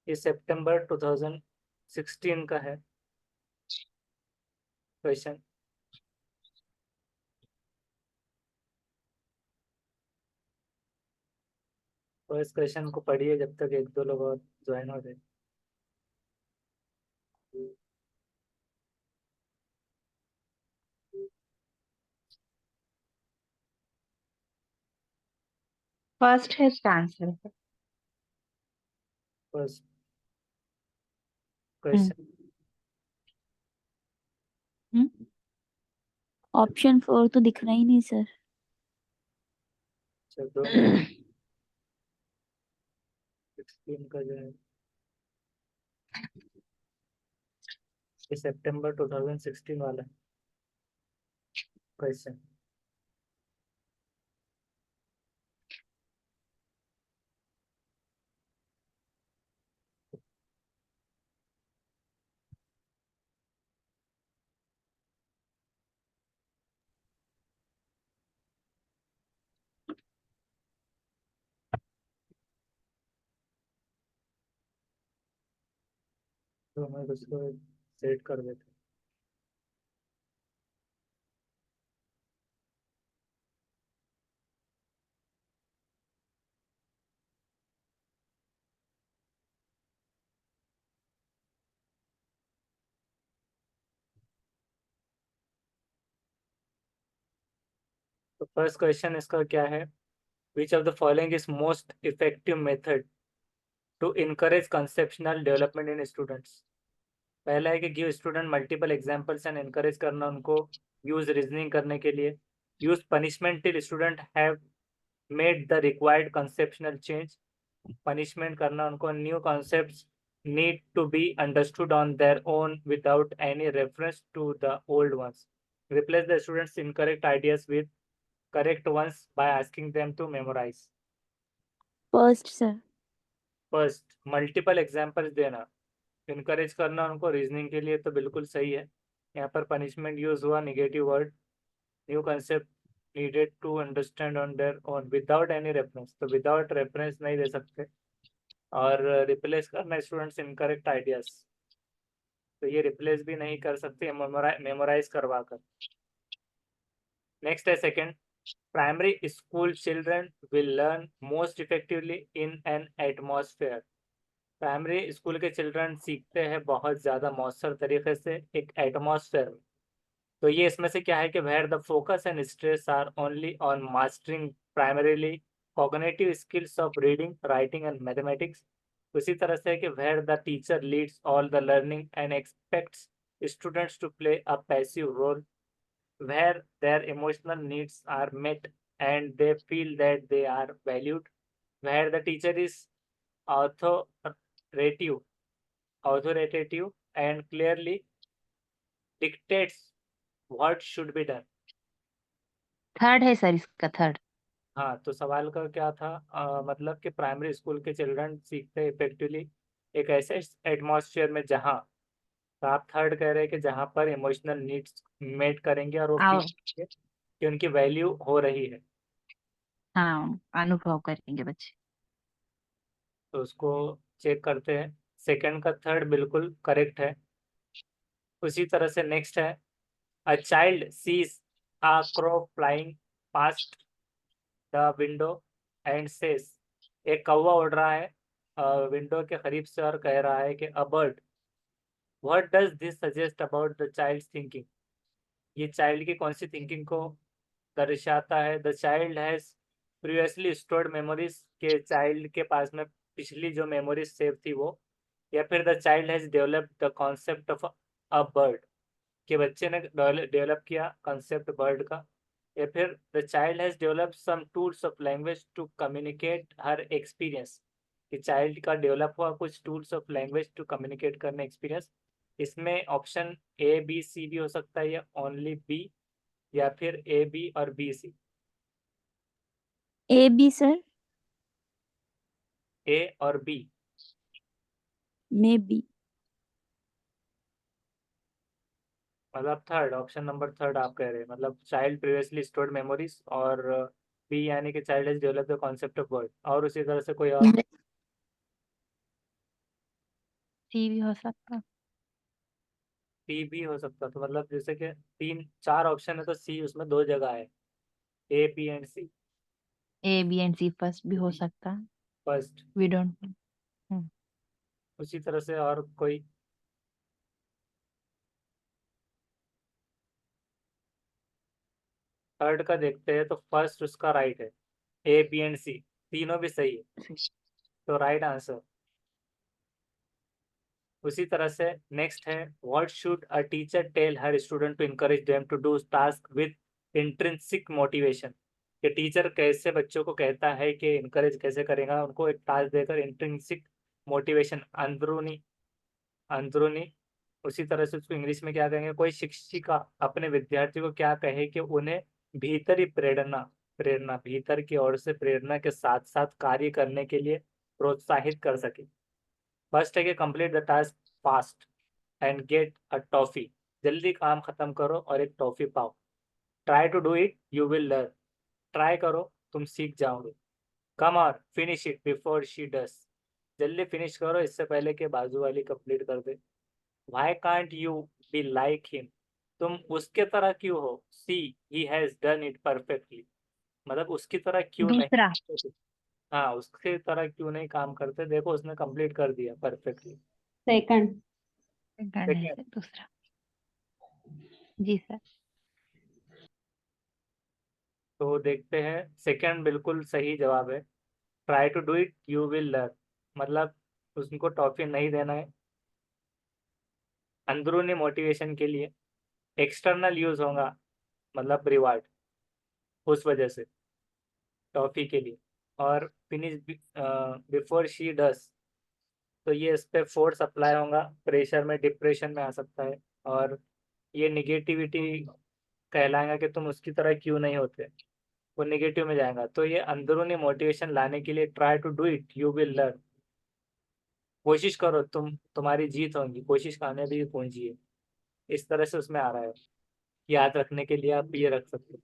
ये सितंबर 2016 का है क्वेश्चन। तो इस क्वेश्चन को पढ़िए जब तक एक दो लोग और ज्वाइन हो जाए। फर्स्ट है इसका आंसर। फर्स्ट हम्म क्वेश्चन। ऑप्शन 4 तो दिख रहा ही नहीं सर। अच्छा 2 मिनट। 16 का जो है ये सितंबर 2016 वाला क्वेश्चन। तो मैं उसको सेट कर देता हूँ। तो फर्स्ट क्वेश्चन इसका क्या है? Which of the following is most effective method to encourage conceptual development in students. पहला है कि give student multiple examples and encourage करना उनको यूज रीजनिंग करने के लिए। Use punishment till student have made the required conceptual change. Punishment करना उनको new concepts need to be understood on their own without any reference to the old ones. Replace the students' incorrect ideas with correct ones by asking them to memorize. First sir. First multiple examples देना, encourage करना उनको reasoning के लिए, तो बिल्कुल सही है। यहाँ पर पनिशमेंट यूज हुआ, negative word, new concept needed to understand on their own without any reference, तो विदाउट रेफरेंस नहीं दे सकते। और रिप्लेस करना स्टूडेंट्स इनकरेक्ट आइडियाज, तो ये रिप्लेस भी नहीं कर सकते, मेमोराइज करवा कर। नेक्स्ट है second, primary school children will learn most effectively in an atmosphere. Primary school के चिल्ड्रन सीखते हैं बहुत ज़्यादा मौसर तरीके से एक एटमॉस्फेयर में। तो ये इसमें से क्या है कि where the focus and stress are only on mastering primarily cognitive skills of reading writing and mathematics. उसी तरह से है कि where the teacher leads all the learning and expects students to play a passive role, where their emotional needs are met and they feel that they are valued, where the teacher is authoritative, authoritative and clearly dictates what should be done. Third है sir इसका, third. हाँ, तो सवाल का क्या था? मतलब कि प्राइमरी स्कूल के चिल्ड्रन सीखते इफेक्टिवली एक ऐसे एटमॉस्फेयर में जहाँ, तो आप थर्ड कह रहे हैं कि जहाँ पर इमोशनल नीड्स मेट करेंगे और वो फील आओ। करेंगे कि उनकी वैल्यू हो रही है, हाँ, अनुभव करेंगे बच्चे। तो उसको चेक करते हैं। सेकंड का थर्ड बिल्कुल करेक्ट है। उसी तरह से नेक्स्ट है, a child sees a crow flying past the window and says, एक कौवा उड़ रहा है विंडो के करीब से और कह रहा है कि a bird. What does this suggest about the child thinking? ये चाइल्ड की कौन सी थिंकिंग को दर्शाता है? The child has previously stored memories, के चाइल्ड के पास में पिछली जो मेमोरीज सेव थी वो, या फिर the child has developed the concept of a bird, के बच्चे ने डेवलप किया कॉन्सेप्ट बर्ड का, या फिर the child has developed some tools of language to communicate her experience, कि चाइल्ड का डेवलप हुआ कुछ tools of language to communicate करने एक्सपीरियंस। इसमें ऑप्शन ए बी सी भी हो सकता है या ओनली बी, या फिर ए बी और B C. A B sir. A और बी। Maybe. मतलब थर्ड, ऑप्शन नंबर थर्ड आप कह रहे हैं, मतलब चाइल्ड प्रीवियसली स्टोर्ड मेमोरीज, और बी यानी कि child has develop the concept of word, और उसी तरह से कोई और? सी भी हो सकता। सी भी हो सकता, तो मतलब जैसे कि 3-4 ऑप्शन है तो सी उसमें 2 जगह है, A B and C. A B and C first भी हो सकता। फर्स्ट। We don't know. उसी तरह से और कोई? थर्ड का देखते हैं तो फर्स्ट उसका राइट है, ए बी एंड सी तीनों भी सही है, तो राइट आंसर। उसी तरह से नेक्स्ट है, what should a teacher tell her student to encourage them to do task with intrinsic motivation. कि टीचर कैसे बच्चों को कहता है कि इनकरेज कैसे करेगा उनको एक टास्क देकर, इंट्रिंसिक मोटिवेशन, अंदरूनी, अंदरूनी। उसी तरह से उसको इंग्लिश में क्या कहेंगे, कोई शिक्षिका अपने विद्यार्थी को क्या कहे कि उन्हें भीतरी प्रेरणा, प्रेरणा भीतर की ओर से प्रेरणा के साथ साथ कार्य करने के लिए प्रोत्साहित कर सके। फर्स्ट है कि complete the task fast and get a toffee. जल्दी काम खत्म करो और एक टॉफी पाओ। Try to do it you will learn. Try करो तुम सीख जाओगे। Come on finish it before she does. जल्दी फिनिश करो इससे पहले कि बाजू वाली कंप्लीट कर दे। Why can't you be like him. तुम उसके तरह क्यों हो। See he has done it perfectly. मतलब उसकी तरह क्यों दूसरा। नहीं, हाँ उसकी तरह क्यों नहीं काम करते, देखो उसने कंप्लीट कर दिया परफेक्टली। सेकंड। करने से दूसरा। जी सर। तो देखते हैं, सेकंड बिल्कुल सही जवाब है। Try to do it you will learn, मतलब उसको टॉफी नहीं देना है, अंदरूनी मोटिवेशन के लिए। एक्सटर्नल यूज होगा, मतलब रिवार्ड, उस वजह से टॉफी के लिए। और फिनिश बिफोर शी डस, तो ये इस पे फोर्स अप्लाई होगा, प्रेशर में, डिप्रेशन में आ सकता है। और ये निगेटिविटी कहलाएगा कि तुम उसकी तरह क्यों नहीं होते, वो निगेटिव में जाएगा। तो ये अंदरूनी मोटिवेशन लाने के लिए try to do it you will learn, कोशिश करो तुम्हारी जीत होगी, कोशिश कामयाबी की पूंजी है। इस तरह से उसमें आ रहा है। याद रखने के लिए आप ये रख सकते हो।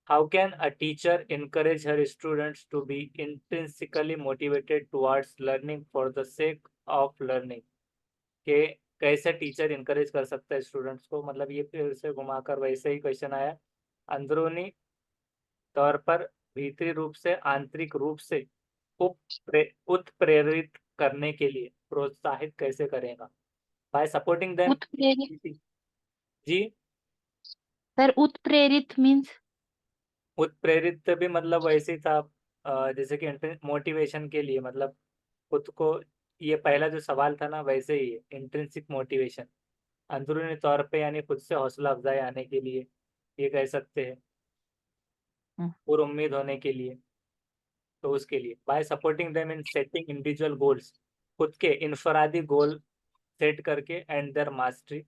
How can a teacher encourage her students to be intrinsically motivated towards learning for the sake of learning। के कैसे टीचर इनकरेज कर सकता है स्टूडेंट्स को, मतलब ये फिर से घुमाकर वैसे ही क्वेश्चन आया। अंदरूनी तौर पर, भीतरी रूप से, आंतरिक रूप से उत्प्रेरित करने के लिए प्रोत्साहित कैसे करेगा। Bye supporting them. उत्प्रेरित। जी, सर उत्प्रेरित मीन्स। उत्प्रेरित भी मतलब वैसे ही था, जैसे कि मोटिवेशन के लिए, मतलब खुद को, ये पहला जो सवाल था ना वैसे ही है, इंट्रिंसिक मोटिवेशन, अंदरूनी तौर पे यानी खुद से हौसला अफजाई आने के लिए, ये कह सकते हैं, और उम्मीद होने के लिए। तो उसके लिए by supporting them in setting individual goals, खुद के इनफरादी गोल सेट करके, एंड देयर मास्टरी,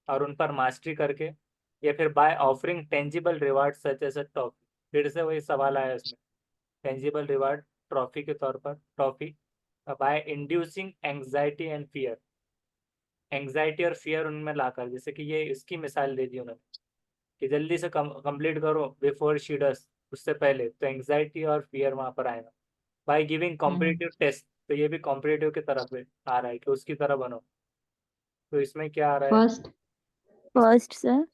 और उन पर मास्टरी करके। या फिर by offering tangible reward such as a toffee, फिर से वही सवाल आया उसमें, टेंजिबल रिवार्ड ट्रॉफी के तौर पर, toffee. By inducing anxiety and fear, anxiety और फियर उनमें लाकर, जैसे कि ये इसकी मिसाल दे दी उन्होंने कि जल्दी से कंप्लीट करो बिफोर शी डस, उससे पहले, तो एंग्जाइटी और फियर वहां पर आएगा। बाय गिविंग कॉम्पिटिटिव टेस्ट, तो ये भी कॉम्पिटिटिव की तरफ आ रहा है कि उसकी तरह बनो। तो इसमें क्या आ रहा है, फर्स्ट। First sir.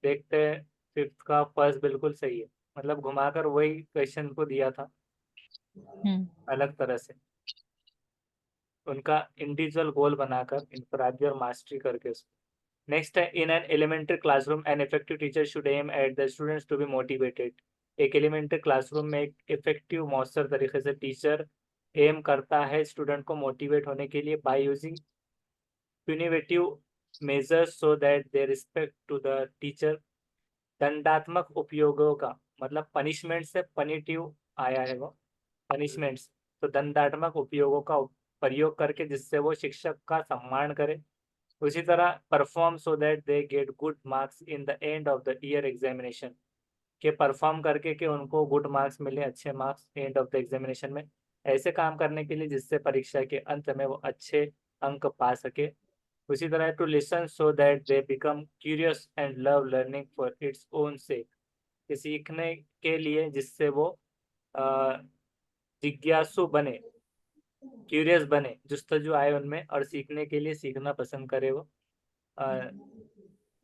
देखते हैं। फिफ्थ का फर्स्ट बिल्कुल सही है, मतलब घुमाकर वही क्वेश्चन को दिया था अलग तरह से, उनका इंडिविजुअल गोल बनाकर, इंफरादी और मास्टरी करके उसको। नेक्स्ट है, in an elementary classroom an effective teacher should aim at the students to be motivated. एक एलिमेंट्री क्लासरूम में एक इफेक्टिव मौसर तरीके से टीचर एम करता है स्टूडेंट को मोटिवेट होने के लिए, by using punitive measures so that they respect to the teacher. दंडात्मक उपयोगों का मतलब पनिशमेंट से पनिटिव आया है वो, पनिशमेंट्स, तो दंडात्मक उपयोगों का प्रयोग करके जिससे वो शिक्षक का सम्मान करे। उसी तरह perform so that they get good marks in the end of the year examination, के परफॉर्म करके कि उनको गुड मार्क्स मिले, अच्छे marks and of the examination में, ऐसे काम करने के लिए जिससे परीक्षा के अंत में वो अच्छे अंक पा सके। उसी तरह to listen so that they become curious and love learning for its own sake, कि सीखने के लिए जिससे वो अ, जिज्ञासु बने, क्यूरियस बने, जुस्तजू आए उनमें, और सीखने के लिए सीखना पसंद करे वो।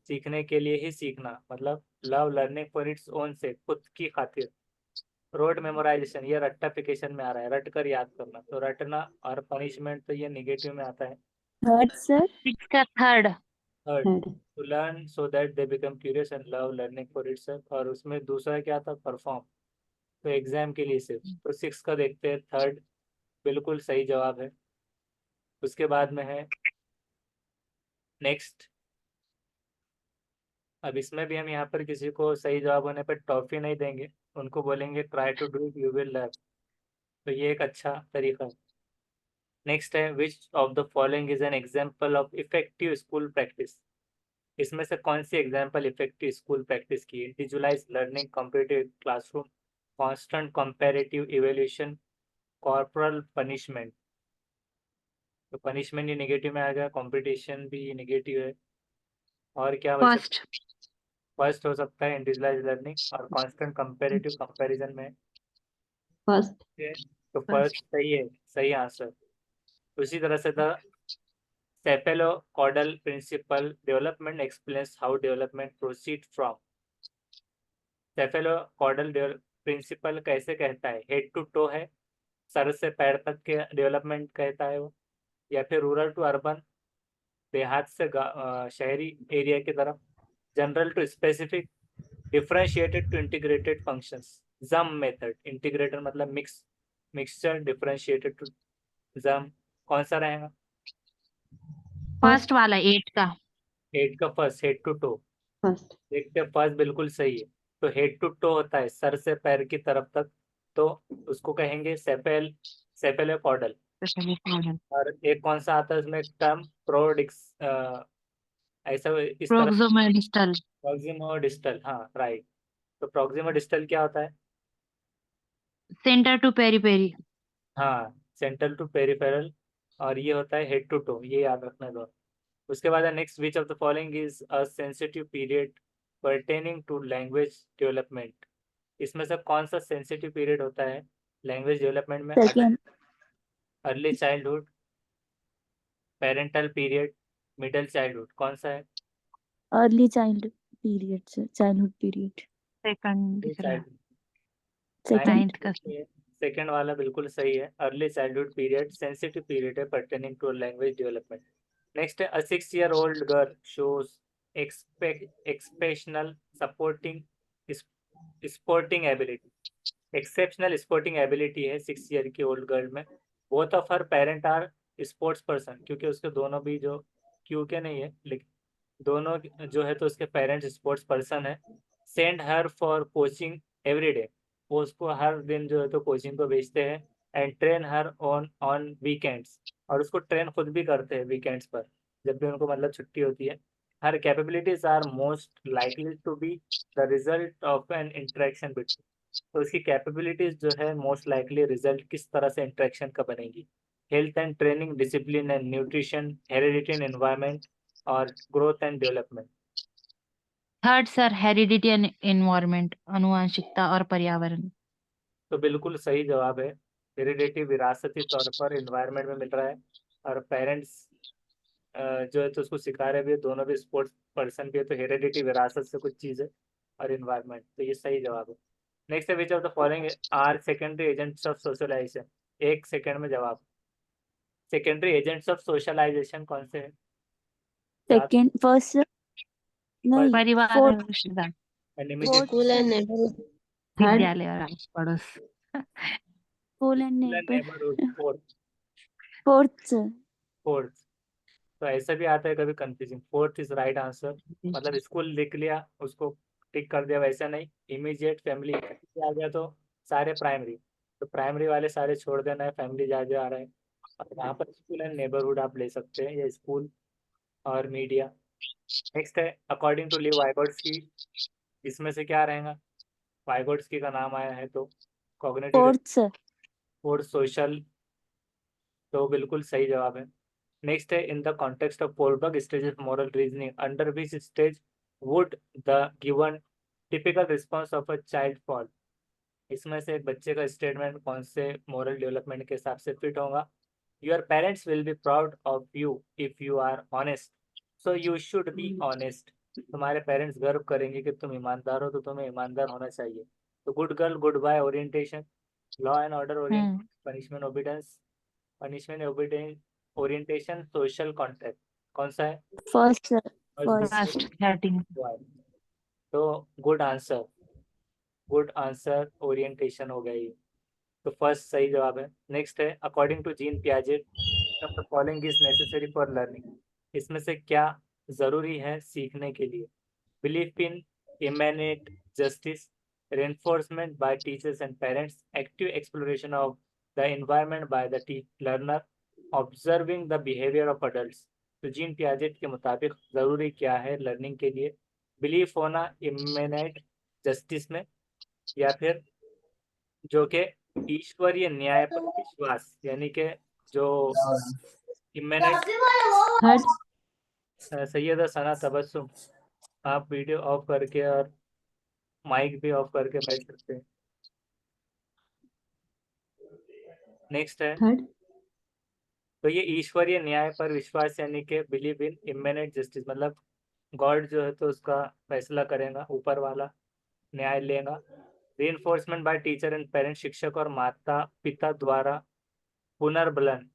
सीखने के लिए ही सीखना, मतलब love learning for its own से, खुद की खातिर। रोड मेमोराइजेशन, ये रट्टाफिकेशन में आ रहा है, रट कर याद करना, तो रटना। और पनिशमेंट तो ये निगेटिव में आता है। Third, sir. 6 का third. Third, third to learn so that they become curious and love learning for itself. और उसमें दूसरा क्या था, परफॉर्म, तो एग्जाम के लिए सिर्फ। तो 6 का देखते हैं, थर्ड बिल्कुल सही जवाब है। उसके बाद में है नेक्स्ट। अब इसमें भी हम यहाँ पर किसी को सही जवाब होने पर टॉफी नहीं देंगे, उनको बोलेंगे try to do it you will learn. तो ये एक अच्छा तरीका है। नेक्स्ट है, which of the following is an example of effective school practice. इसमें से कौन सी एग्जाम्पल इफेक्टिव स्कूल प्रैक्टिस की है? Individualize learning, competitive classroom, constant comparative evaluation, corporal punishment. तो पनिशमेंट ये नेगेटिव में आ गया, कंपटीशन भी नेगेटिव है, और क्या बचा? फर्स्ट। फर्स्ट हो सकता है इंडिविजुअलाइज लर्निंग, और कांस्टेंट कंपैरेटिव कंपैरिजन में फर्स्ट है। तो फर्स्ट सही है, सही आंसर। उसी तरह से the cephalocaudal principal development explains how development proceed from। cephalocaudal principle कैसे कहता है? हेड टू टो है, सर से पैर तक के डेवलपमेंट कहता है वो, या फिर रूरल टू अर्बन, देहात से शहरी एरिया की तरफ, general to specific, differentiated to integrated functions. जम मेथड, इंटीग्रेटेड मतलब मिक्सचर, डिफरेंशिएटेड टू जम, कौन सा रहेगा? फर्स्ट वाला 8 का। हेड का first, head to toe. First देखते हैं, फर्स्ट बिल्कुल सही है। तो हेड टू टो होता है सर से पैर की तरफ तक, तो उसको कहेंगे सेफेलोकॉडल। और एक कौन सा आता है उसमें टर्म, प्रोडिक्स, ऐसा इस तरह, प्रोक्सोमेडिस्टल। प्रॉक्सिमोडिस्टल, हाँ राइट। तो प्रॉक्सिमोडिस्टल क्या होता है? Center to peri peri. हाँ, सेंट्रल टू पेरिफेरल। और ये होता है हेड टू टो, ये याद रखना दो। उसके बाद next, which of the following is a sensitive period pertaining to language development. इसमें से कौन सा सेंसिटिव पीरियड होता है लैंग्वेज डेवलपमेंट में? Second. Early childhood, parental period, middle childhood, कौन सा है? Early child period, sir. Childhood period. Second दिख रहा है। Second. 9th का। सेकेंड वाला बिल्कुल सही है, early childhood period sensitive period है pertaining to language development. Next है, a 6-year-old girl shows exceptional supporting sporting ability. Exceptional sporting ability है 6 year की ओल्ड गर्ल में। Both of her parent are sports person, क्योंकि उसके दोनों भी जो, क्यों के नहीं है लेकिन दोनों जो है तो उसके पेरेंट्स स्पोर्ट्स पर्सन है। Send her for coaching every day, वो उसको हर दिन जो है तो कोचिंग को भेजते हैं। And train her on on weekends, और उसको ट्रेन खुद भी करते हैं वीकेंड्स पर, जब भी उनको मतलब छुट्टी होती है। Her capabilities are most likely to be the result of an interaction between. तो इसकी कैपेबिलिटीज जो है मोस्ट लाइकली रिजल्ट किस तरह से इंटरेक्शन का बनेगी? Health and training, discipline and nutrition, heredity and environment, और growth and development. Third sir, heredity and environment, आनुवंशिकता और पर्यावरण। तो बिल्कुल सही जवाब है, हेरिडिटी विरासती तौर पर एनवायरमेंट में मिल रहा है, और पेरेंट्स जो है तो उसको सिखा रहे भी है, दोनों भी स्पोर्ट्स पर्सन भी है, तो हेरिडिटी विरासत से कुछ चीज़ है, और इन्वायरमेंट, तो ये सही जवाब है। नेक्स्ट है, which of the following are secondary agents of socialization. एक सेकेंड में जवाब। सेकेंडरी एजेंट्स ऑफ सोशलाइजेशन कौन से हैं? Second. First, sir. नहीं. परिवार और Fourth. रिश्तेदार, and immediate school and neighbourhood third विद्यालय और आस पड़ोस। School and neighbor. Neighbourhood, fourth. Fourth, sir. Fourth, तो ऐसा भी आता है कभी confusing, fourth is right answer. मतलब स्कूल लिख लिया, उसको टिक कर दिया, वैसा नहीं। इमीडिएट फैमिली आ गया तो सारे प्राइमरी, तो प्राइमरी वाले सारे छोड़ देना है, फैमिली जा आ रहा है। और यहाँ पर स्कूल एंड नेबरहुड आप ले सकते हैं, या स्कूल और मीडिया। नेक्स्ट है, अकॉर्डिंग टू ली वाइगोट्स्की, इसमें से क्या रहेगा? वाइगोट्स्की का नाम आया है तो cognitive, Fourth, sir. Fourth social, तो बिल्कुल सही जवाब है। नेक्स्ट है, in the context of Kohlberg stage of moral reasoning, under which stage would the given typical response of a child fall. इसमें से एक बच्चे का स्टेटमेंट कौन से मॉरल डेवलपमेंट के हिसाब से फिट होगा? Your parents will be proud of you if you are honest. So you should be honest. तुम्हारे पेरेंट्स गर्व करेंगे कि तुम ईमानदार हो, तो तुम्हें ईमानदार होना चाहिए. तो good girl, good boy orientation, law and order orientation, punishment obedience, punishment orientation, social contract. कौन सा है? First, sir. First. First heading. तो good answer, good answer orientation हो गई. तो फर्स्ट सही जवाब है. नेक्स्ट है, according to Jean Piaget the following is necessary for learning. इसमें से क्या जरूरी है सीखने के लिए? Belief in innate justice, reinforcement by teachers and parents, active exploration of the environment by the learner, observing the behavior of adults. तो gene Piaget के मुताबिक जरूरी क्या है लर्निंग के लिए? बिलीफ होना इमेनेट जस्टिस में, या फिर जो कि ईश्वरीय न्याय पर विश्वास, यानी कि जो इमेनेट. थर्ड सैयदा सना तबस्सुम, आप वीडियो ऑफ करके और माइक भी ऑफ करके बैठ सकते हैं. नेक्स्ट है, थर्ड तो ये ईश्वरीय न्याय पर विश्वास यानी कि बिलीव इन इमेनेट जस्टिस, मतलब गॉड जो है तो उसका फैसला करेगा, ऊपर वाला न्याय लेगा. Reinforcement by teacher and parents, शिक्षक और माता पिता द्वारा पुनर्बलन.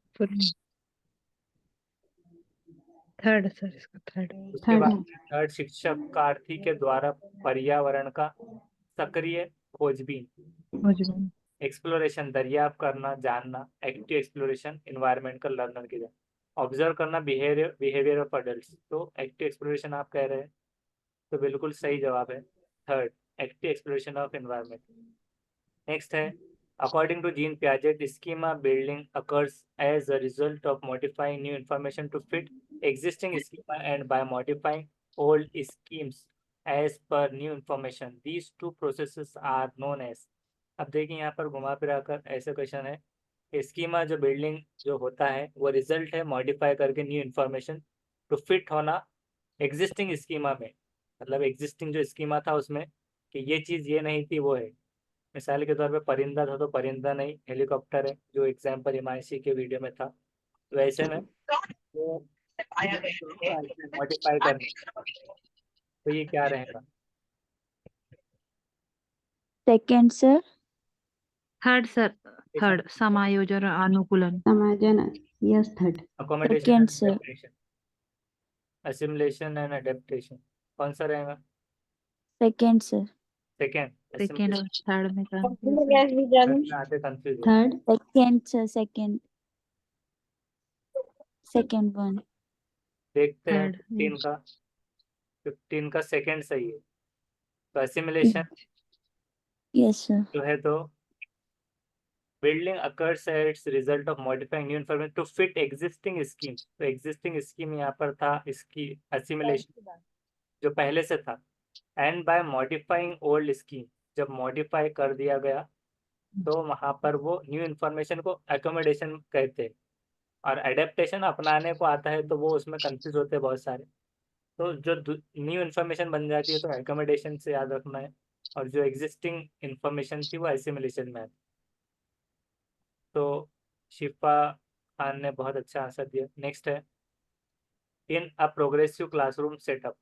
थर्ड सर, इसका थर्ड. उसके बाद थर्ड, शिक्षकार्थी के द्वारा पर्यावरण का सक्रिय खोजबीन. एक्सप्लोरेशन, दरियाफ्त करना, जानना. एक्टिव एक्सप्लोरेशन, इन्वायरमेंट का लर्नर की. ऑब्जर्व करना, बिहेवियर ऑफ अडल्ट्स. तो एक्टिव एक्सप्लोरेशन आप कह रहे हैं, तो बिल्कुल सही जवाब है third, active exploration of environment. Next है, according to Jean Piaget schema building occurs as a result of modifying new information to fit existing schema and by modifying old schemes as per new information. These two processes are known as. अब देखिए यहाँ पर घुमा फिरा कर ऐसे question है, schema जो बिल्डिंग जो होता है वो रिजल्ट है मॉडिफाई करके न्यू इन्फॉर्मेशन टू फिट होना एग्जिस्टिंग स्कीमा में. मतलब एग्जिस्टिंग जो स्कीमा था उसमें कि ये चीज़ ये नहीं थी वो है. मिसाल के तौर पे परिंदा था तो परिंदा नहीं हेलीकॉप्टर है, जो एग्जाम्पल हिमांशी के वीडियो में था. वैसे में वो मॉडिफाई करना, तो ये क्या रहेगा? Second, sir. Third sir, third समायोजन और अनुकूलन. समायोजन. Yes third accommodation, Second, sir. Assimilation and adaptation. कौन सा रहेगा? Second, sir. सेकेंड. सेकेंड और थर्ड में आते confuse. Third Second, sir. Second. Second one. देखते हैं थर्ड. 15 का सेकेंड सही है. तो असिमुलेशन Yes, sir. जो है तो building occurs as result of modifying new information to fit existing scheme. तो एग्जिस्टिंग स्कीम यहाँ पर था इसकी असिमुलेशन जो पहले से था. And by modifying old scheme, जब मॉडिफाई कर दिया गया तो वहाँ पर वो न्यू इन्फॉर्मेशन को एकोमोडेशन कहते हैं. और एडेप्टेशन अपनाने को आता है तो वो उसमें कंफ्यूज होते हैं बहुत सारे. तो जो न्यू इन्फॉर्मेशन बन जाती है तो एकोमोडेशन से याद रखना है, और जो एग्जिस्टिंग इन्फॉर्मेशन थी वो एसिमुलेशन में है. तो शिफा खान ने बहुत अच्छा आंसर दिया. नेक्स्ट है, in a progressive classroom setup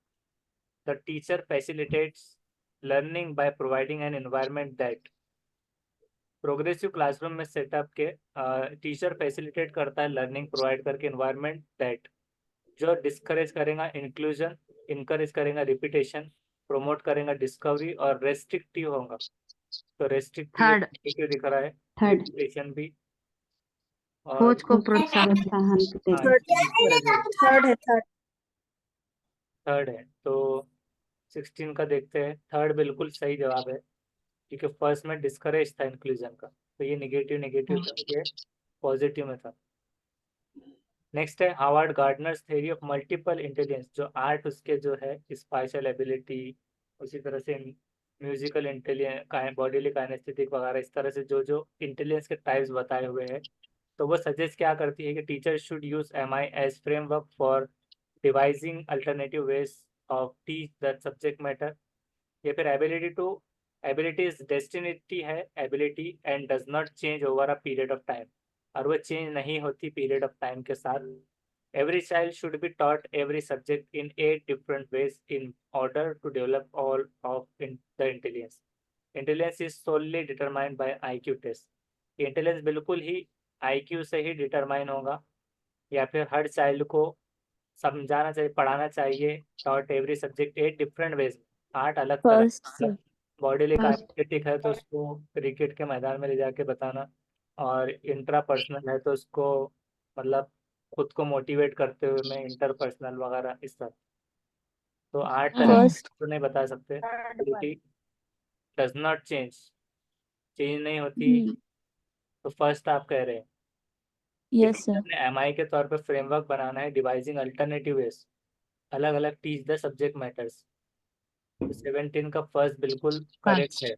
the teacher facilitates learning by providing an environment that. Progressive classroom में सेटअप के टीचर फैसिलिटेट करता है लर्निंग प्रोवाइड करके एनवायरनमेंट दैट जो डिस्करेज करेगा इंक्लूजन, इनकरेज करेगा रिपीटेशन, प्रोमोट करेगा डिस्कवरी और रेस्ट्रिक्टिव होगा. तो रेस्ट्रिक्टिव क्यों दिख रहा है? थर्ड रिपीटेशन भी और खोज को प्रोत्साहन. Third है third. थर्ड है. तो 16 का देखते हैं. थर्ड बिल्कुल सही जवाब है क्योंकि फर्स्ट में डिस्करेज था इंक्लूजन का, तो ये नेगेटिव था, ये पॉजिटिव में था. नेक्स्ट है, Harvard Gardner's theory of multiple intelligence. जो 8 उसके जो है स्पाइशल एबिलिटी, उसी तरह से म्यूजिकल इंटेलिजेंस, बॉडीली काइनेस्थेटिक वगैरह, इस तरह से जो जो इंटेलिजेंस के टाइप्स बताए हुए हैं, तो वो सजेस्ट क्या करती है कि teacher should use MI as framework for devising alternative ways of teach that subject matter. या फिर एबिलिटी इज डेस्टिनिटी है ability and does not change over a period of time. और वो चेंज नहीं होती पीरियड ऑफ टाइम के साथ। Every child should be taught every subject in 8 different ways in order to develop all of the intelligence. Intelligence is solely determined by IQ test. Intelligence बिल्कुल ही IQ से ही determine होगा, या फिर her child को समझाना चाहिए, पढ़ाना चाहिए taught every subject 8 different veg, 8 अलग तरह। First sir. Body like First. Athletic है तो उसको क्रिकेट के मैदान में ले जाके बताना, और इंट्रा पर्सनल है तो उसको मतलब खुद को मोटिवेट करते हुए मैं इंटर पर्सनल वगैरह इस तरह। तो 8 तरह फर्स्ट तो नहीं बता सकते क्योंकि डज नॉट चेंज नहीं होती। तो फर्स्ट आप कह रहे हैं कि यस टीचर सर। ने MI के तौर पे फ्रेमवर्क बनाना है डिवाइजिंग अल्टरनेटिव वेज, अलग अलग टीच द सब्जेक्ट मैटर्स। तो 17 का फर्स्ट बिल्कुल करेक्ट First. है,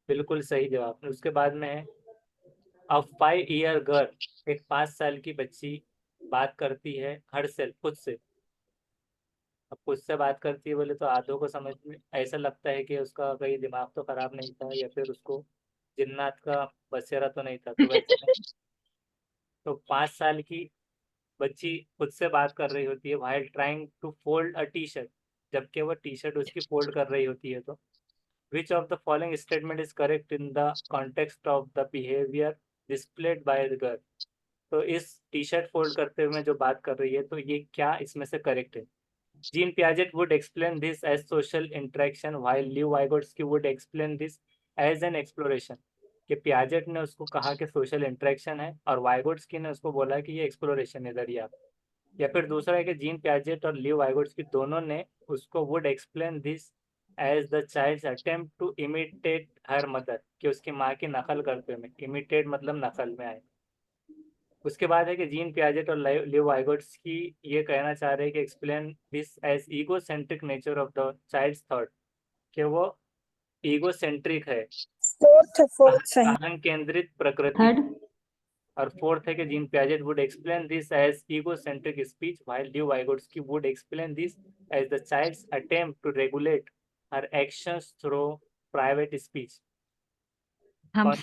बिल्कुल सही जवाब। उसके बाद में है अ 5 year गर्ल, एक 5 साल की बच्ची बात करती है हर सेल्फ खुद से। अब खुद से बात करती है बोले तो आधों को समझ में ऐसा लगता है कि उसका कहीं दिमाग तो खराब नहीं था, या फिर उसको जिन्नात का बसेरा तो नहीं था, तो वैसे नहीं। तो 5 साल की बच्ची खुद से बात कर रही होती है while trying to fold a t-shirt, जबकि वो टी-शर्ट उसकी फोल्ड कर रही होती है। तो which of the following statement is correct in the context of the behavior displayed by the girl? तो इस टी-शर्ट फोल्ड करते हुए जो बात कर रही है, तो ये क्या इसमें से करेक्ट है? Gene Piaget would explain this as social interaction while ल्यू वाइगोट्स्की would explain this as an exploration। कि पियाजेट ने उसको कहा कि सोशल इंटरेक्शन है, और वाइगोट्स्की ने उसको बोला कि ये एक्सप्लोरेशन है दरिया। या फिर दूसरा है कि जीन पियाजेट और ल्यू वाइगोट्स्की दोनों ने उसको would explain this as the child's attempt to imitate her mother, कि उसकी माँ की नकल करते हुए, imitate मतलब नकल में आए। उसके बाद है कि जीन पियाजेट और लियो वाइगोट्स्की ये कहना चाह रहे हैं कि explain this as egocentric nature of the child's thought, कि वो ईगो सेंट्रिक है, फोर्थ सही। अहम केंद्रित प्रकृति। Third. और फोर्थ है कि Jean Piaget would explain this as egocentric speech while Leo Vygotsky would explain this as the child's attempt to regulate her actions through private speech. हम कौन सा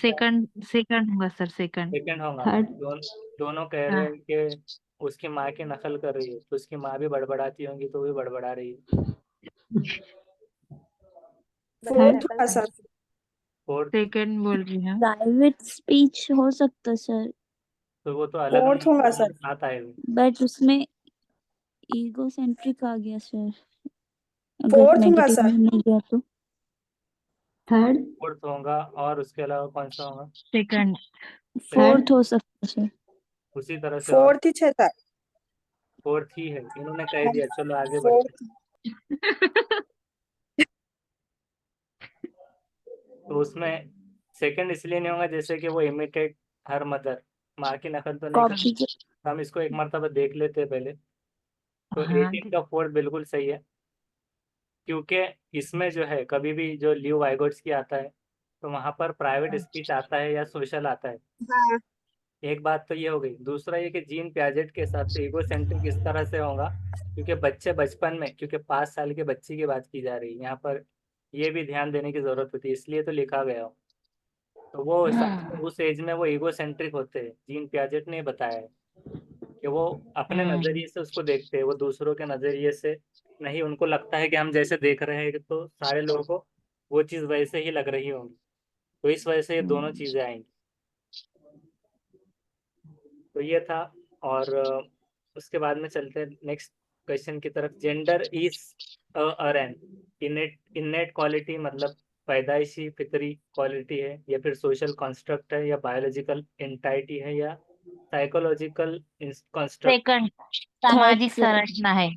सेकंड होगा सर, सेकंड। सेकंड होगा? Third. दोनों कह रहे हाँ, हैं कि उसकी माँ की नकल कर रही है, तो उसकी माँ भी बड़बड़ाती होंगी तो भी बड़बड़ा रही है। फोर्थ हुआ सर। फोर्थ, सेकंड बोल रही हूँ। प्राइवेट स्पीच हो सकता सर, तो वो तो अलग फोर्थ होगा सर। साथ आएगा। बट उसमें ईगो सेंट्रिक आ गया सर, अगर फोर्थ होगा नेगेटिव सर। में नहीं गया तो। Third. फोर्थ होगा, और उसके अलावा कौन सा होगा? सेकंड। फोर्थ हो सकता सर। उसी तरह से और फोर्थ ही छह सर। फोर्थ ही है, इन्होंने कह दिया। चलो आगे बढ़ते फोर्थ। हैं। तो उसमें सेकंड इसलिए नहीं होगा जैसे कि वो इमिटेट हर मदर, माँ की नकल तो नहीं कर। कॉपी के। हम इसको एक मरतबा देख लेते हैं पहले। तो हाँ, 18 का फोर्थ बिल्कुल सही है, क्योंकि इसमें जो है कभी भी जो ल्यू वाइगोट्स की आता है तो वहाँ पर प्राइवेट स्पीच आता है या सोशल आता है। हाँ। एक बात तो ये हो गई। दूसरा ये कि जीन पियाजेट के हिसाब से ईगो सेंट्रिक इस तरह से होगा क्योंकि बच्चे बचपन में, क्योंकि 5 साल के बच्चे की बात की जा रही है यहाँ पर, ये भी ध्यान देने की जरूरत होती है, इसलिए तो लिखा गया हो। तो वो उस एज में वो ईगो सेंट्रिक होते हैं, जीन पियाजेट ने बताया है कि वो अपने नजरिए से उसको देखते हैं, वो दूसरों के नजरिए से नहीं। उनको लगता है कि हम जैसे देख रहे हैं तो सारे लोगों को वो चीज़ वैसे ही लग रही होंगी, तो इस वजह से ये दोनों चीज़ें आएंगी। तो ये था। और उसके बाद में चलते हैं नेक्स्ट क्वेश्चन की तरफ। जेंडर इज अरन इनेट क्वालिटी, मतलब पैदाइशी फितरी क्वालिटी है, या फिर सोशल कंस्ट्रक्ट है, या बायोलॉजिकल एंटाइटी है, या साइकोलॉजिकल कंस्ट्रक्ट? सेकंड थर्ड सामाजिक सर। संरचना है।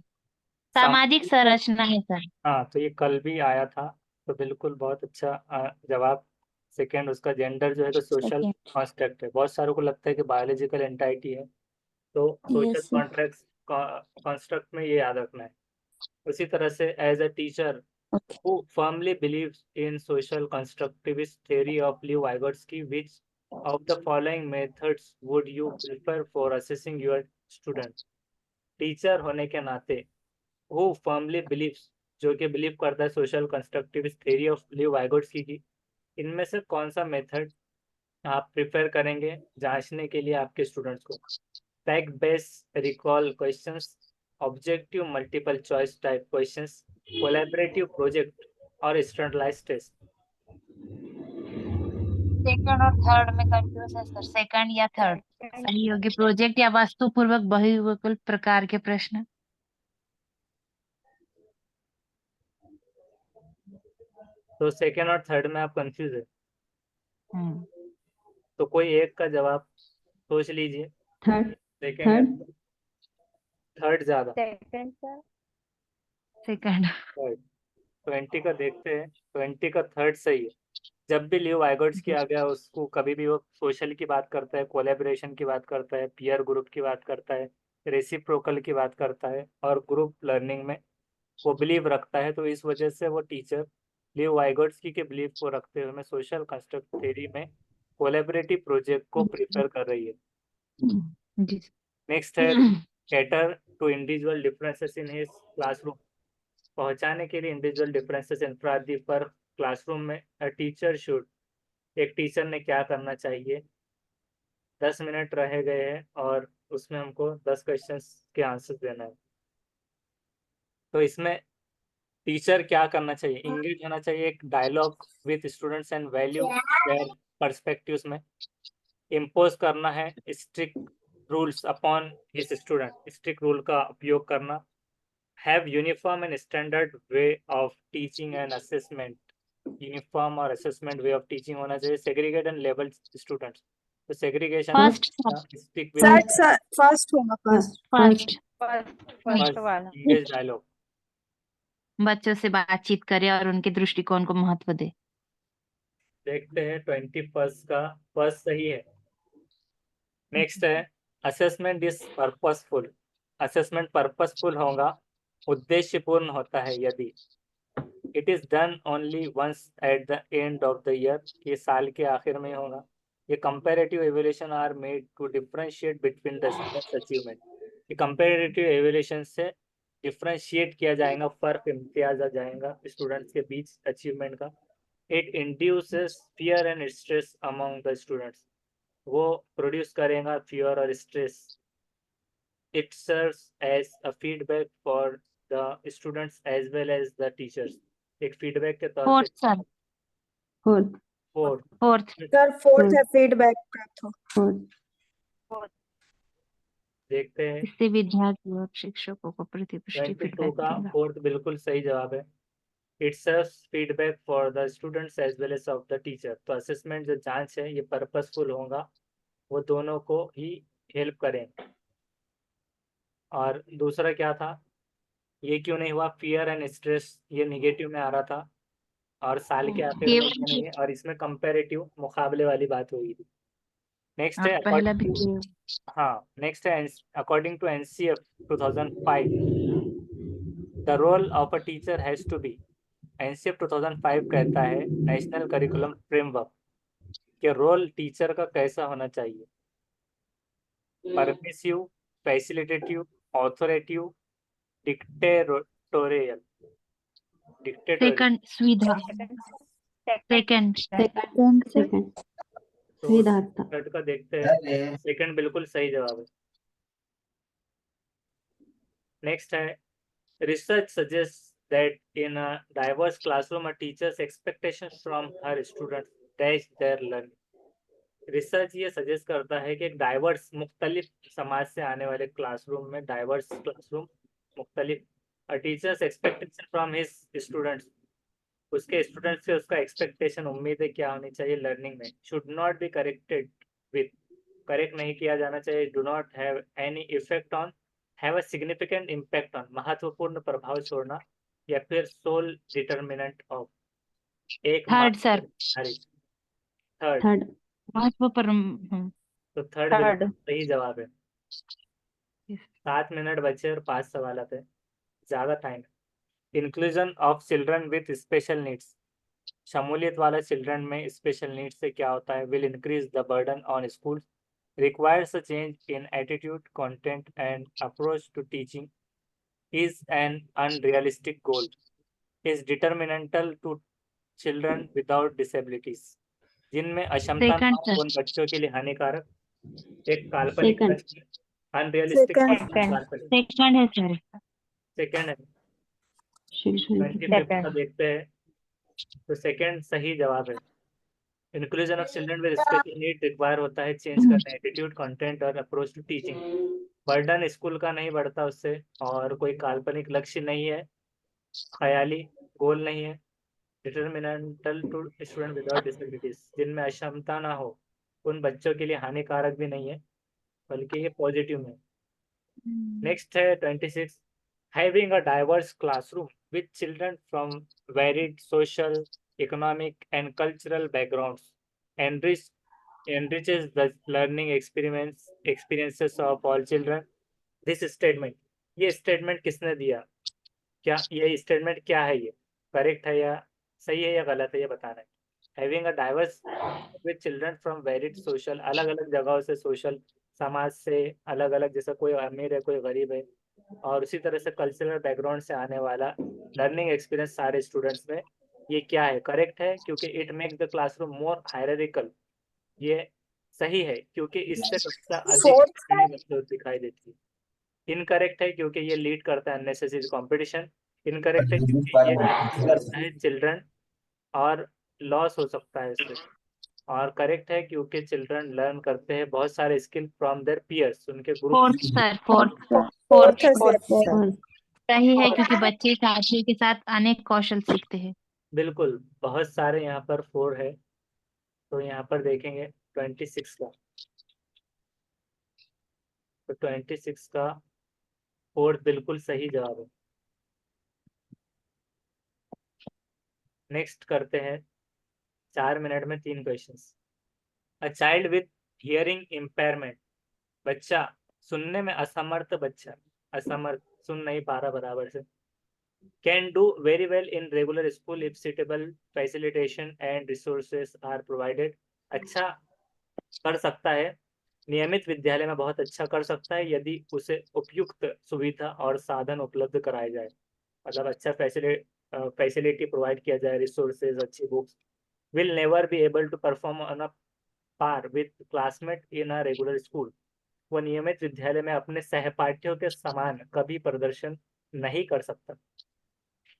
सामाजिक संरचना है सर। हाँ, तो ये कल भी आया था, तो बिल्कुल बहुत अच्छा जवाब। सेकंड उसका जेंडर जो है तो सोशल सेकेंड। कंस्ट्रक्ट है। बहुत सारों को लगता है कि बायोलॉजिकल एंटाइटी है, तो social yes sir. Contract construct में ये याद रखना है। उसी तरह से as a teacher okay. who firmly believes in social constructivist theory of Lew Vygotsky, which of the following methods would you prefer for assessing your student? Teacher होने के नाते who firmly believes, जो कि बिलीव करता है social constructivist theory of ल्यू वाइगोट्स्की की, इनमें से कौन सा मेथड आप प्रिपेयर करेंगे जांचने के लिए आपके स्टूडेंट्स को। Fact based recall questions, objective multiple choice type questions, collaborative project और स्टैंडर्डाइज्ड टेस्ट। सेकंड और थर्ड में कंफ्यूज है सर, सेकंड या थर्ड सही होगी। प्रोजेक्ट या वास्तुपूर्वक बहुविकल्प प्रकार के प्रश्न। तो सेकंड और थर्ड में आप कंफ्यूज है, हम्म, तो कोई एक का जवाब सोच लीजिए। थर्ड सेकंड या थर्ड थर्ड ज्यादा। Second sir. सेकंड। थर्ड 20 का देखते हैं, 20 का थर्ड सही है। जब भी लियो वाइगर्ट्स किया गया उसको कभी भी वो सोशल की बात करता है, कोलैबोरेशन की बात करता है, पीयर ग्रुप की बात करता है, रेसिप्रोकल की बात करता है और ग्रुप लर्निंग में वो बिलीव रखता है। तो इस वजह से वो टीचर लियो वाइगर्ट्स के बिलीव को रखते हुए हमें सोशल कंस्ट्रक्ट थ्योरी में कोलैबोरेटिव प्रोजेक्ट को प्रिपेयर कर रही है। जी नेक्स्ट है cater to individual differences in his classroom. पहुंचाने के लिए इंडिविजुअल डिफरेंसेस इन प्रादी पर क्लासरूम में टीचर शुड, एक टीचर ने क्या करना चाहिए। 10 मिनट रह गए हैं और उसमें हमको 10 क्वेश्चंस के आंसर देना है। तो इसमें टीचर क्या करना चाहिए, इंगेज होना चाहिए, एक dialogue with students and value their perspectives में। इम्पोज करना है strict rules upon his student, strict rule का उपयोग करना। Have uniform and standard way of teaching and assessment, uniform और असेसमेंट वे ऑफ टीचिंग होना चाहिए। सेग्रीगेट एंड लेबल स्टूडेंट्स, तो segregation first stick with third sir, first होगा first. First first वाला। Engage dialogue. बच्चों से बातचीत करे और उनके दृष्टिकोण को महत्व दे। देखते हैं 21 का फर्स्ट सही है। नेक्स्ट है assessment is purposeful. Assessment purposeful होगा, उद्देश्यपूर्ण होता है यदि it is done only once at the end of the year, ये साल के आखिर में होगा। ये comparative evaluation are made to differentiate between the students achievement, ये कंपैरेटिव एवल्यूशन से डिफरेंशिएट किया जाएगा, फर्क इम्तियाज आ जाएगा स्टूडेंट्स के बीच अचीवमेंट का। It induces fear and stress among the students, वो प्रोड्यूस करेगा फियर और stress. It serves as a feedback for the students as well as the teachers, एक फीडबैक के तौर पे। Fourth sir, fourth fourth fourth sir fourth है feedback प्राप्त हो। फोर्थ देखते हैं इससे विद्यार्थी और शिक्षकों को प्रतिपुष्टि 22 फीडबैक का मिलेगा। फोर्थ बिल्कुल सही जवाब है। It serves feedback for the students as well as of the teacher, तो असेसमेंट जो जांच है ये पर्पसफुल होगा, वो दोनों को ही हेल्प करें। और दूसरा क्या था, ये क्यों नहीं हुआ, फियर एंड स्ट्रेस, ये निगेटिव में आ रहा था और साल के आखिर में ये नहीं है, और इसमें कंपैरेटिव मुकाबले वाली बात हुई थी। नेक्स्ट है पहला भी हाँ, नेक्स्ट है according to NCF 2005 the role of a teacher has to be. NCF 2005 कहता है नेशनल करिकुलम फ्रेमवर्क के रोल टीचर का कैसा होना चाहिए। Permissive, facilitative, authoritative, dictatorial. Dictatorial second सुविधा, सेकंड सेकंड सेकंड तो सुविधार्थ थर्ड का देखते हैं, सेकंड बिल्कुल सही जवाब है। नेक्स्ट है research suggests that in a diverse classroom a teacher's expectations from her students dash their learning। Research ये सजेस्ट करता है कि एक डाइवर्स मुख्तलिफ समाज से आने वाले क्लासरूम में, डाइवर्स क्लासरूम मुख्तलिफ, teachers expectation from his students, उसके स्टूडेंट्स से उसका एक्सपेक्टेशन उम्मीदें क्या होनी चाहिए लर्निंग में। Should not be corrected with, correct नहीं किया जाना चाहिए। Do not have any effect on, have a significant impact on, महत्वपूर्ण प्रभाव छोड़ना, या फिर सोल डिटर्मिनेंट ऑफ, एक थर्ड सर, थर्ड, थर्ड महत्व पर तो थर्ड बिल्कुल सही जवाब है। 7 मिनट बचे और 5 सवाल है, ज्यादा time. Inclusion of children with special needs, शमूलियत वाला चिल्ड्रन में स्पेशल नीड्स से क्या होता है। Will increase the burden on schools, requires a change in attitude, content and approach to teaching, is an unrealistic goal, is detrimental to children without disabilities। जिनमें अक्षमता Second, न हो उन बच्चों के लिए हानिकारक, एक काल्पनिक Second. लक्ष्य, अनरियलिस्टिक Second. काल्पनिक। second है सर। सेकंड है, Second. 25 का देखते हैं तो सेकंड सही जवाब है। Inclusion of children with special need require होता है चेंज करना एटीट्यूड, कंटेंट और approach to teaching. Burden school का नहीं बढ़ता उससे, और कोई काल्पनिक लक्ष्य नहीं है, ख्याली गोल नहीं है। डिटर्मिनेंटल टू स्टूडेंट विदाउट डिसेबिलिटीज, जिनमें अक्षमता ना हो उन बच्चों के लिए हानिकारक भी नहीं है, बल्कि ये पॉजिटिव में। नेक्स्ट है 26, having a diverse classroom with children from varied social, economic and cultural backgrounds enriches the learning experiences of all children. This statement, ये स्टेटमेंट किसने दिया? क्या ये स्टेटमेंट क्या है? ये करेक्ट है या सही है या गलत है, ये बताना है। Having a diverse with children from varied social, अलग अलग जगहों से, सोशल समाज से अलग अलग, जैसा कोई अमीर है कोई गरीब है, और उसी तरह से कल्चरल बैकग्राउंड से आने वाला लर्निंग एक्सपीरियंस सारे स्टूडेंट्स में, ये क्या है? करेक्ट है, क्योंकि it make the classroom more hierarchical. ये सही है क्योंकि इससे कक्षा अधिक दिखाई देती है। इनकरेक्ट है क्योंकि ये लीड करता है अननेसेसरी कंपटीशन। इनकरेक्ट है क्योंकि ये करता है चिल्ड्रन और लॉस हो सकता है इससे। और करेक्ट है क्योंकि चिल्ड्रन लर्न करते हैं बहुत सारे स्किल फ्रॉम देयर पीयर्स, उनके group. Fourth sir, fourth Fourth है फोर्थ sir. Fourth. सही है क्योंकि बच्चे साथी के साथ अनेक कौशल सीखते हैं। बिल्कुल, बहुत सारे यहाँ पर 4 है, तो यहाँ पर देखेंगे 26 का, तो 26 का 4 बिल्कुल सही जवाब है। नेक्स्ट करते हैं, 4 मिनट में 3 questions. A child with hearing impairment, बच्चा सुनने में असमर्थ, बच्चा असमर्थ, सुन नहीं पा रहा बराबर से, can do very well in regular school if suitable facilitation and resources are provided. अच्छा कर सकता है, नियमित विद्यालय में बहुत अच्छा कर सकता है यदि उसे उपयुक्त सुविधा और साधन उपलब्ध कराए जाए, मतलब अच्छा फैसिलिटी प्रोवाइड किया जाए, रिसोर्सेज, अच्छी books. Will never be able to perform on a par with classmate in a regular school, वो नियमित विद्यालय में अपने सहपाठियों के समान कभी प्रदर्शन नहीं कर सकता।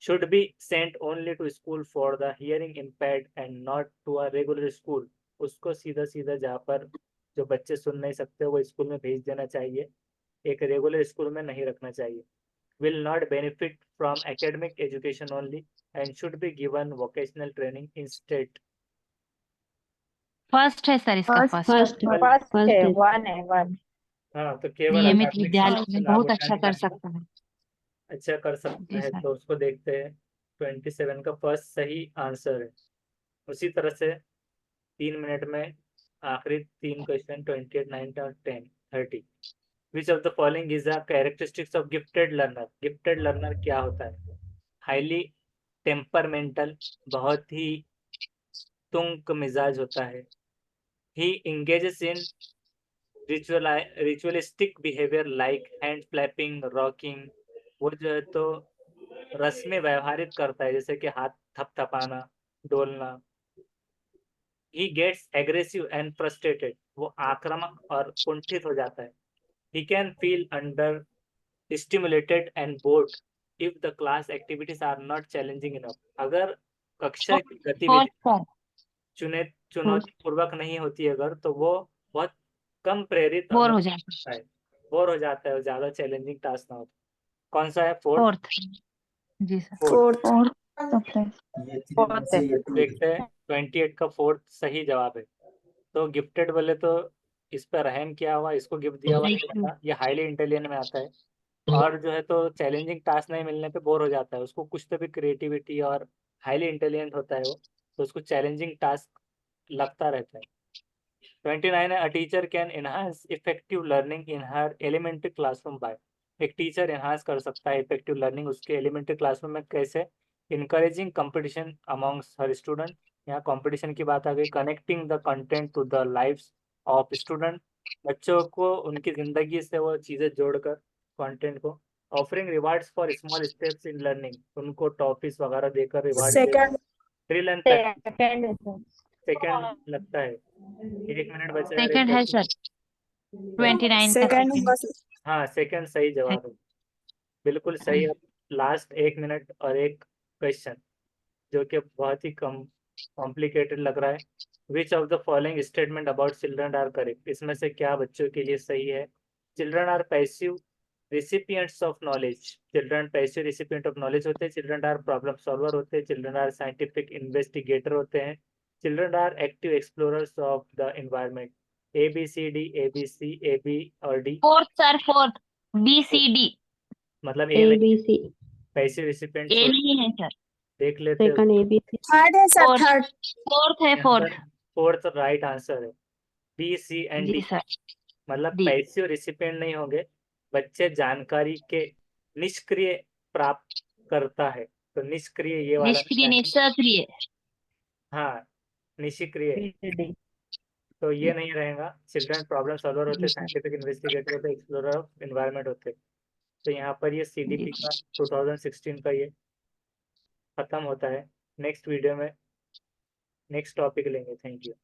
Should be sent only to school for the hearing impaired and not to a regular school, उसको सीधा सीधा जहाँ पर जो बच्चे सुन नहीं सकते वो स्कूल में भेज देना चाहिए, एक रेगुलर स्कूल में नहीं रखना चाहिए। Will not benefit from academic education only and should be given vocational training instead. First है सर, इसका First. फर्स्ट। First है. One है, one. हाँ, तो केवल नियमित अकादमिक विद्यालय शिक्षा से में लाभ बहुत अच्छा उठाने कर का सकता है। अच्छा कर सकता जी है, सर। तो उसको देखते हैं। 27 का फर्स्ट सही आंसर है। उसी तरह से 3 मिनट में आखिरी 3 क्वेश्चन, 28, 9 और 10, 30। विच of the following is the characteristics of gifted learner? Gifted learner क्या होता है? हाईली टेम्परमेंटल, बहुत ही तुंग मिजाज होता है। He engages in ritualistic behaviour like hand flapping, rocking, वो जो है तो रस्में व्यवहारित करता है, जैसे कि हाथ थपथपाना, डोलना। He gets aggressive and frustrated, वो आक्रामक और कुंठित हो जाता है। He can feel under stimulated and bored if the class activities are not challenging enough, अगर कक्षा की गतिविधि फोर्थ सर, चुनौतीपूर्वक नहीं होती अगर, तो वो बहुत कम प्रेरित बोर हो जाता है। है, बोर हो जाता है, ज्यादा चैलेंजिंग टास्क ना हो। कौन सा है? फोर्थ। फोर्थ। जी सर। फोर्थ Fourth है. देखते हैं। 28 का फोर्थ सही जवाब है। तो गिफ्टेड बोले तो इस पर रहम किया हुआ, इसको गिफ्ट दिया हुआ नहीं होता, ये हाईली इंटेलिजेंट में आता है। और जो है तो चैलेंजिंग टास्क नहीं मिलने पे बोर हो जाता है, उसको कुछ तो भी क्रिएटिविटी, और हाईली इंटेलिजेंट होता है वो, तो उसको चैलेंजिंग टास्क लगता रहता है। 29 है, a teacher can enhance effective learning in her elementary classroom by, एक टीचर एनहांस कर सकता है इफेक्टिव लर्निंग उसके एलिमेंट्री क्लासरूम में कैसे? Encouraging competition amongst her student, यहाँ कंपटीशन की बात आ गई। Connecting the content to the lives of student, बच्चों को उनकी जिंदगी से वो चीज़ें जोड़कर कंटेंट को। Offering rewards for small steps in learning, उनको टॉफीज वगैरह देकर reward. Second. Drill and practice, Second है sir. सेकंड लगता है, 1 मिनट बचा है। सेकंड है सर, 29 का सेकंड सेकंड होगा सर। हाँ सेकंड सही जवाब है, बिल्कुल सही। अब लास्ट 1 मिनट और एक क्वेश्चन जो कि बहुत ही कॉम्प्लिकेटेड लग रहा है। Which of the following statement about children are correct? इसमें से क्या बच्चों के लिए सही है? Children are passive recipients of knowledge, children passive recipient of knowledge होते हैं। चिल्ड्रन आर प्रॉब्लम सॉल्वर होते हैं। चिल्ड्रन आर साइंटिफिक इन्वेस्टिगेटर होते हैं। Children are active explorers of the environment. A B C D, A B C, A B और D. Fourth sir, fourth, B C D. मतलब A ए नहीं, B C, passive रिसिपिएंट्स ए नहीं है sir, देख लेते हो। Second A B C, third है sir, fourth, third. Fourth है, फोर्थ। फोर्थ राइट आंसर है, B C and G D. Sir, मतलब डी। पैसिव रिसिपिएंट नहीं होंगे, बच्चे जानकारी के निष्क्रिय प्राप्त करता है। तो निष्क्रिय ये वाला निष्क्रिय नहीं, सक्रिय। हाँ निष्क्रिय, डी। तो ये नहीं रहेगा। चिल्ड्रन प्रॉब्लम सॉल्वर होते, जी सर। साइंटिफिक इन्वेस्टिगेटर होते, एक्सप्लोरर ऑफ एनवायरनमेंट होते। तो यहाँ पर ये CDP का 2016 का ये खत्म होता है। नेक्स्ट वीडियो में नेक्स्ट टॉपिक लेंगे। Thank you.